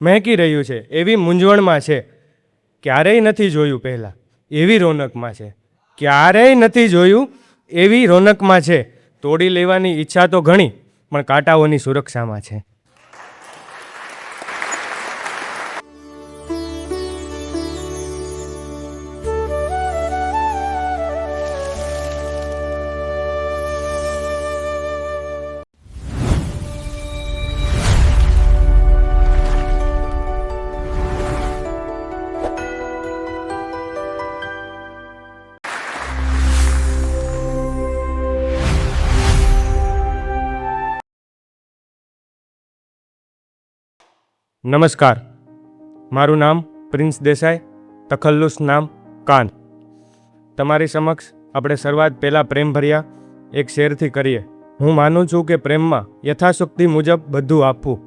મહેકી રહ્યું છે એવી મૂંઝવણમાં છે, ક્યારેય નથી જોયું પહેલાં એવી રોનકમાં છે, ક્યારેય નથી જોયું એવી રોનકમાં છે. તોડી લેવાની ઈચ્છા તો ઘણી, પણ કાંટાઓની સુરક્ષામાં છે. નમસ્કાર, મારું નામ પ્રિન્સ દેસાઈ, તખલ્લુસ નામ કાન. તમારી સમક્ષ આપણે શરૂઆત પહેલાં પ્રેમભર્યા એક શેરથી કરીએ. હું માનું છું કે પ્રેમમાં યથાશક્તિ મુજબ બધું આપવું.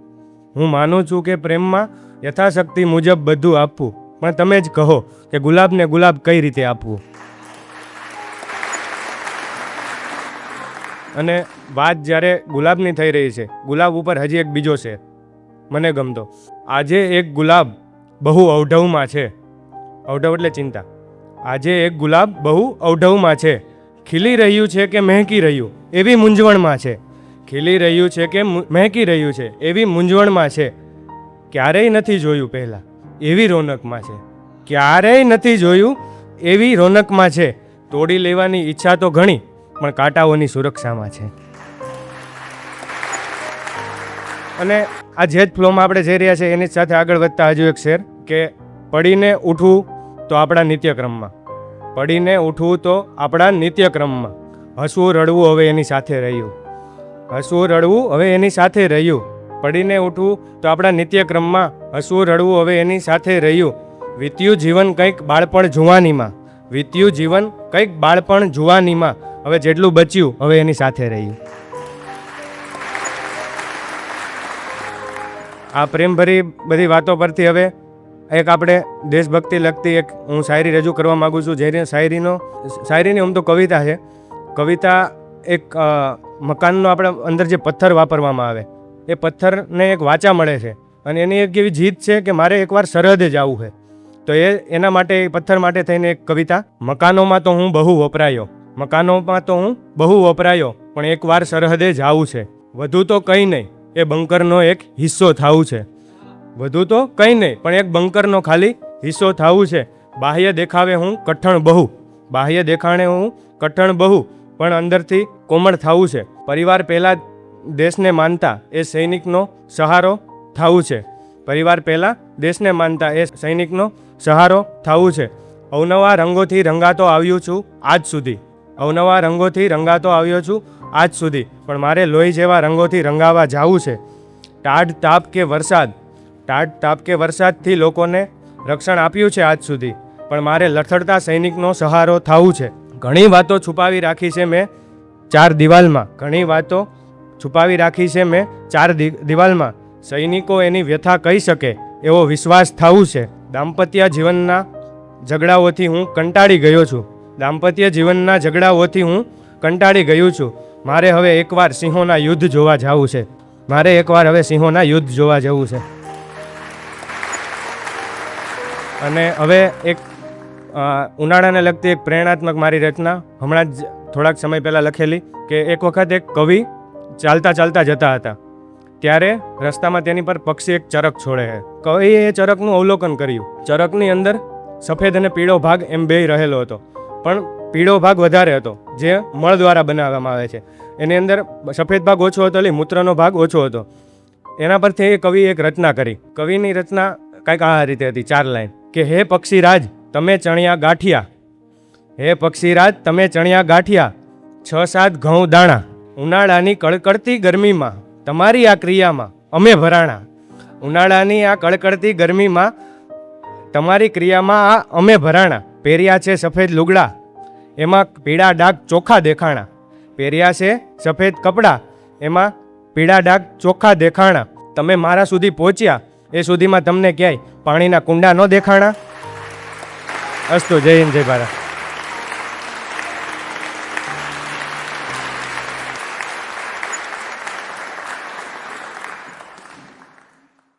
હું માનું છું કે પ્રેમમાં યથાશક્તિ મુજબ બધું આપવું, પણ તમે જ કહો કે ગુલાબને ગુલાબ કઈ રીતે આપવું. અને વાત જ્યારે ગુલાબની થઈ રહી છે, ગુલાબ ઉપર હજી એક બીજો શેર મને ગમતો. આજે એક ગુલાબ બહુ અવઢવમાં છે. અવઢવ એટલે ચિંતા. આજે એક ગુલાબ બહુ અવઢવમાં છે, ખીલી રહ્યું છે કે મહેકી રહ્યું એવી મૂંઝવણમાં છે. ખીલી રહ્યું છે કે મહેકી રહ્યું છે એવી મૂંઝવણમાં છે. ક્યારેય નથી જોયું પહેલાં એવી રોનકમાં છે, ક્યારેય નથી જોયું એવી રોનકમાં છે. તોડી લેવાની ઈચ્છા તો ઘણી, પણ કાંટાઓની સુરક્ષામાં છે. અને આ જે જ ફ્લોમાં આપણે જઈ રહ્યા છીએ એની સાથે આગળ વધતા હજુ એક શેર કે પડીને ઉઠવું તો આપણા નિત્યક્રમમાં, પડીને ઉઠવું તો આપણા નિત્યક્રમમાં. હસવું રડવું હવે એની સાથે રહ્યું, હસવું રડવું હવે એની સાથે રહ્યું. પડીને ઉઠવું તો આપણા નિત્યક્રમમાં, હસવું રડવું હવે એની સાથે રહ્યું. વીત્યું જીવન કંઈક બાળપણ જુવાનીમાં, વીત્યું જીવન કંઈક બાળપણ જુવાનીમાં. હવે જેટલું બચ્યું હવે એની સાથે રહ્યું. આ પ્રેમભરી બધી વાતો પરથી હવે એક આપણે દેશભક્તિ લગતી એક હું શાયરી રજૂ કરવા માગું છું. જે શાયરીની આમ તો કવિતા છે. કવિતા એક મકાનનો આપણે અંદર જે પથ્થર વાપરવામાં આવે એ પથ્થરને એક વાચા મળે છે, અને એની એક એવી જીદ છે કે મારે એકવાર સરહદે જવું છે. તો એના માટે પથ્થર માટે થઈને એક કવિતા. મકાનોમાં તો હું બહુ વપરાયો, મકાનોમાં તો હું બહુ વપરાયો, પણ એકવાર સરહદે જવું છે. વધુ તો કંઈ નહીં, એ બંકરનો એક હિસ્સો થવું છે. વધુ તો કંઈ નહીં, પણ એક બંકરનો ખાલી હિસ્સો થવું છે. બાહ્ય દેખાવે હું કઠણ બહુ, બાહ્ય દેખાણે હું કઠણ બહુ, પણ અંદરથી કોમળ થવું છે. પરિવાર પહેલાં દેશને માનતા એ સૈનિકનો સહારો થવું છે. પરિવાર પહેલાં દેશને માનતા એ સૈનિકનો સહારો થવું છે. અવનવા રંગોથી રંગાતો આવ્યો છું આજ સુધી, અવનવા રંગોથી રંગાતો આવ્યો છું આજ સુધી, પણ મારે લોહી જેવા રંગોથી રંગાવા જવું છે. ટાઢ તાપ કે વરસાદ, ટાઢ તાપ કે વરસાદથી લોકોને રક્ષણ આપ્યું છે આજ સુધી, પણ મારે લથડતા સૈનિકનો સહારો થવું છે. ઘણી વાતો છુપાવી રાખી છે મેં ચાર દિવાલમાં, ઘણી વાતો છુપાવી રાખી છે મેં ચાર દિવાલમાં. સૈનિકો એની વ્યથા કહી શકે એવો વિશ્વાસ થવું છે. દાંપત્ય જીવનના ઝઘડાઓથી હું કંટાળી ગયો છું, દાંપત્ય જીવનના ઝઘડાઓથી હું કંટાળી ગયું છું. મારે હવે એકવાર સિંહોના યુદ્ધ જોવા જવું છે, મારે એકવાર હવે સિંહોના યુદ્ધ જોવા જવું છે. અને હવે એક ઉનાળાને લગતી એક પ્રેરણાત્મક મારી રચના હમણાં જ થોડાક સમય પહેલાં લખેલી કે એક વખત એક કવિ ચાલતા ચાલતા જતા હતા, ત્યારે રસ્તામાં તેની પર પક્ષી એક ચરક છોડે છે. કવિએ એ ચરકનું અવલોકન કર્યું. ચરકની અંદર સફેદ અને પીળો ભાગ એમ બેય રહેલો હતો, પણ પીળો ભાગ વધારે હતો જે મળ દ્વારા બનાવવામાં આવે છે. એની અંદર સફેદ ભાગ ઓછો હતો, એટલે મૂત્રનો ભાગ ઓછો હતો. એના પરથી એ કવિએ એક રચના કરી. કવિની રચના કંઈક આ રીતે હતી, 4 લાઈન કે હે પક્ષીરાજ તમે ચણ્યા ગાંઠિયા, હે પક્ષીરાજ તમે ચણ્યા ગાંઠિયા, 6-7 ઘઉં દાણા, ઉનાળાની કડકડતી ગરમીમાં તમારી આ ક્રિયામાં અમે ભરાણા. ઉનાળાની આ કડકડતી ગરમીમાં તમારી ક્રિયામાં આ અમે ભરાણા. પહેર્યા છે સફેદ લુગડા, એમાં પીળા ડાઘ ચોખ્ખા દેખાણા. પહેર્યા છે સફેદ કપડાં, એમાં પીળા ડાઘ ચોખ્ખા દેખાણા. તમે મારા સુધી પહોંચ્યા એ સુધીમાં તમને ક્યાંય પાણીના કુંડા ન દેખાણા. અસ્તુ. જય હિન્દ, જય ભારત.